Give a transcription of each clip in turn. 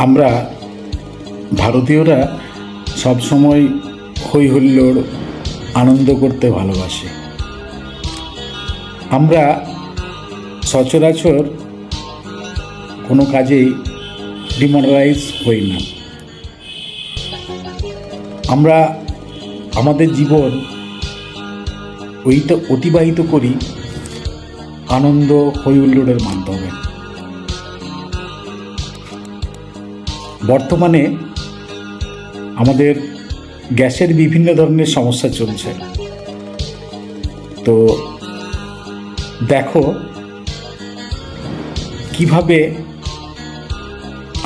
আমরা ভারতীয়রা সবসময় হই হুল্লোড় আনন্দ করতে ভালোবাসি। আমরা সচরাচর কোনো কাজেই ডিমোরালাইজ হই না। আমরা আমাদের জীবন অতিবাহিত করি আনন্দ হই হুল্লোড়ের মাধ্যমে। বর্তমানে আমাদের গ্যাসের বিভিন্ন ধরনের সমস্যা চলছে। তো দেখো কিভাবে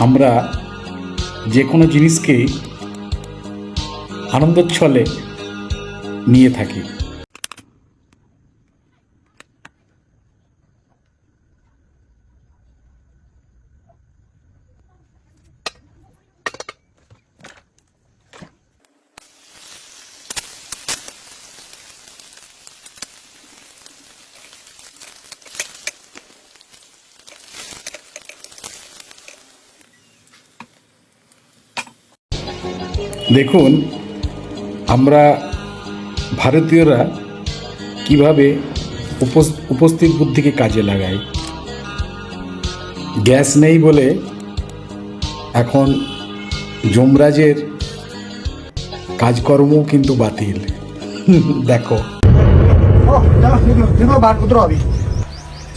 আমরা যে কোনো জিনিসকেই আনন্দের ছলে নিয়ে থাকি। দেখুন আমরা ভারতীয়রা কিভাবে উপস্থিত বুদ্ধিকে কাজে লাগাই। গ্যাস নেই বলে এখন যমরাজের কাজকর্ম কিন্তু বাতিল। দেখো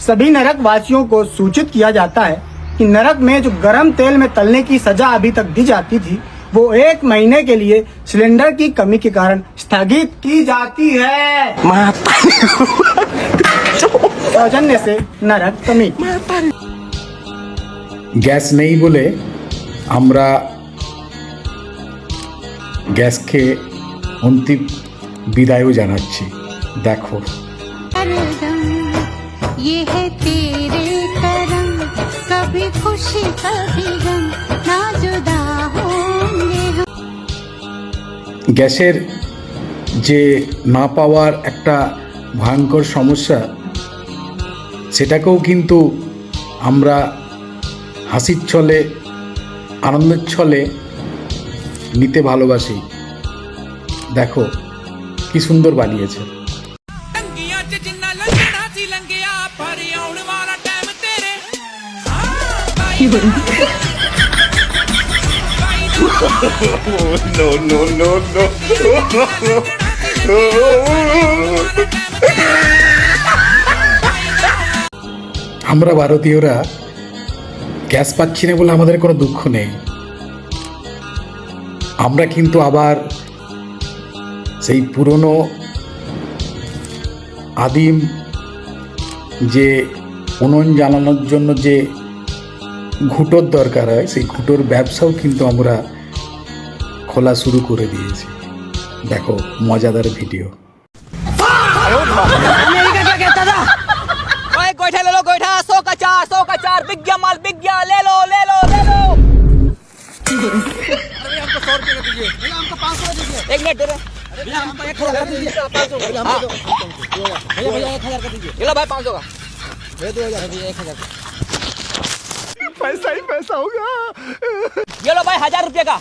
सभी नरक वासियों को सूचित किया जाता है कि नरक में जो गर्म तेल में तलने की सजा अभी तक दी जाती थी वो 1 महीने के लिए सिलेंडर की कमी के कारण स्थगित की जाती है। सौजन्य से नरक कमेटी। গ্যাস নেই বলে আমরা গ্যাসকে অন্তিম বিদায়ও জানাচ্ছি। দেখো ये है तेरे करम, कभी खुशी कभी गम, ना जुदा होंगे हम। গ্যাসের যে না পাওয়ার একটা ভয়ঙ্কর সমস্যা, সেটাকেও কিন্তু আমরা হাসির ছলে আনন্দের ছলে নিতে ভালোবাসি। দেখো কি সুন্দর বানিয়েছে। আমরা ভারতীয়রা গ্যাস পাচ্ছি না বলে আমাদের কোনো দুঃখ নেই। আমরা কিন্তু আবার সেই পুরনো আদিম যে উনুন জ্বালানোর জন্য যে ঘুঁটোর দরকার হয়, সেই ঘুঁটোর ব্যবসাও কিন্তু আমরা খোলা শুরু করে দিয়েছি। দেখো মজাদার ভিডিও। गोईठा ले लो, गोईठा 100 का 4 बिक गया माल, बिक गया, ले लो ले लो ले लो। अरे हमको 100 रुपए दीजिए, हमको 500 दीजिए। 1 मिनट दे रहे, भैया हमको 1000 का दीजिए, 500 भैया 1000 का दीजिए। ले लो भाई 500 का, दे 2000 भैया 1000 का। पैसा ही पैसा होगा। ये लो भाई 1000 रुपए का,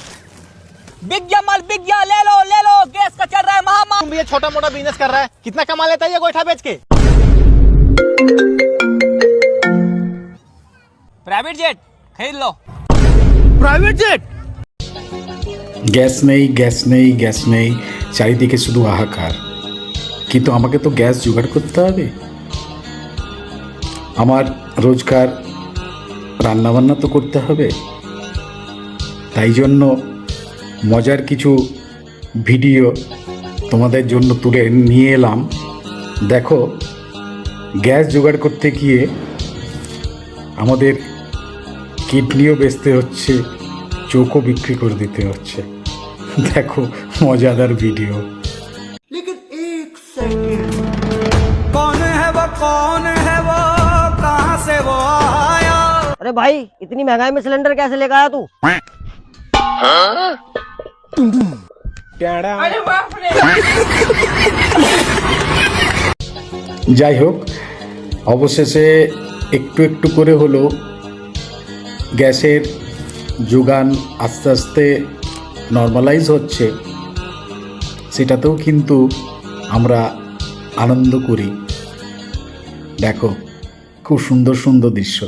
बिक गया माल, बिक गया, ले लो। गैस का चल रहा है महामारी। तुम ये छोटा मोटा बिजनेस कर रहा है, कितना कमा लेता है ये गोईठा बेच के? प्राइवेट जेट खरीद लो। Private jet? গ্যাস নেই গ্যাস নেই গ্যাস নেই, চারিদিকে শুধু হাহাকার। কিন্তু আমাকে তো গ্যাস জোগাড় করতে হবে, আমার রোজকার রান্নাবান্না তো করতে হবে। তাই জন্য মজার কিছু ভিডিও তোমাদের জন্য তুলে নিয়ে এলাম। দেখো গ্যাস জোগাড় করতে গিয়ে আমাদের কিডনিও বেচতে হচ্ছে, চোখও বিক্রি করে দিতে হচ্ছে। দেখো মজাদার ভিডিও। कौन है वो कहाँ से वो आया? अरे भाई इतनी महंगाई में सिलेंडर कैसे लेकर आया तू? যাই হোক, অবশেষে একটু একটু করে হলো গ্যাসের যোগান আস্তে আস্তে নর্মালাইজ হচ্ছে, সেটাতেও কিন্তু আমরা আনন্দ করি। দেখো খুব সুন্দর সুন্দর দৃশ্য।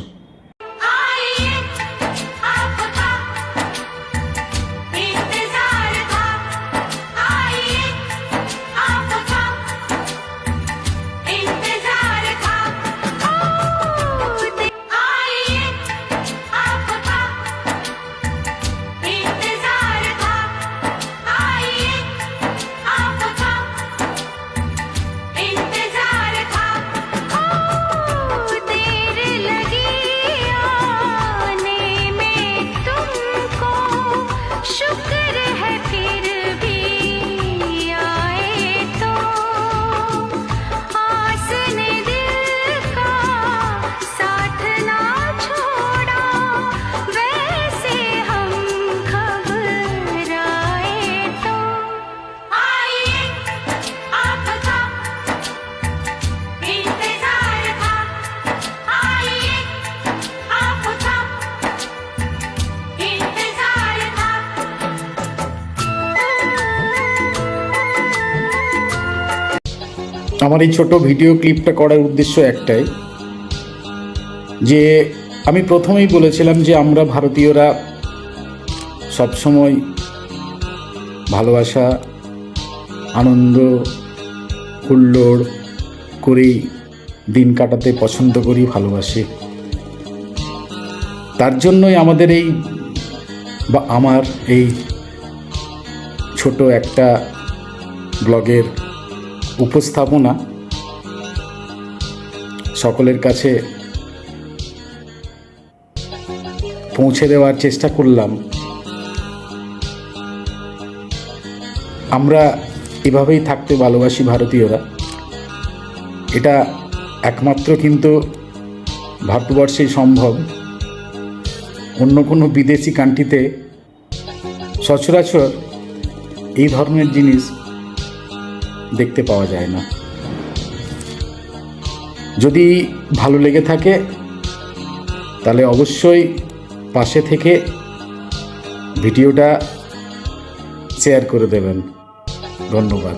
शुक्र है फिर भी आए तो आस ने दिल का साथ ना छोड़ा वैसे हम घबराए तो आइए आपका इंतजार था आइए आपका इंतजार था আমার এই ছোট ভিডিও ক্লিপটা করার উদ্দেশ্য একটাই, যে আমি প্রথমেই বলেছিলাম যে আমরা ভারতীয়রা সবসময় ভালোবাসা, আনন্দ, হুল্লোড় করেই দিন কাটাতে পছন্দ করি, ভালোবাসি। তার জন্যই আমাদের এই বা আমার এই ছোট একটা ব্লগের উপস্থাপনা সকলের কাছে পৌঁছে দেওয়ার চেষ্টা করলাম। আমরা এভাবেই থাকতে ভালোবাসি ভারতীয়রা। এটা একমাত্র কিন্তু ভারতবর্ষেই সম্ভব। অন্য কোনো বিদেশি কান্ট্রিতে সচরাচর এই ধরনের জিনিস দেখতে পাওয়া যায় না। যদি ভালো লেগে থাকে তাহলে অবশ্যই পাশে থেকে ভিডিওটা শেয়ার করে দেবেন। ধন্যবাদ।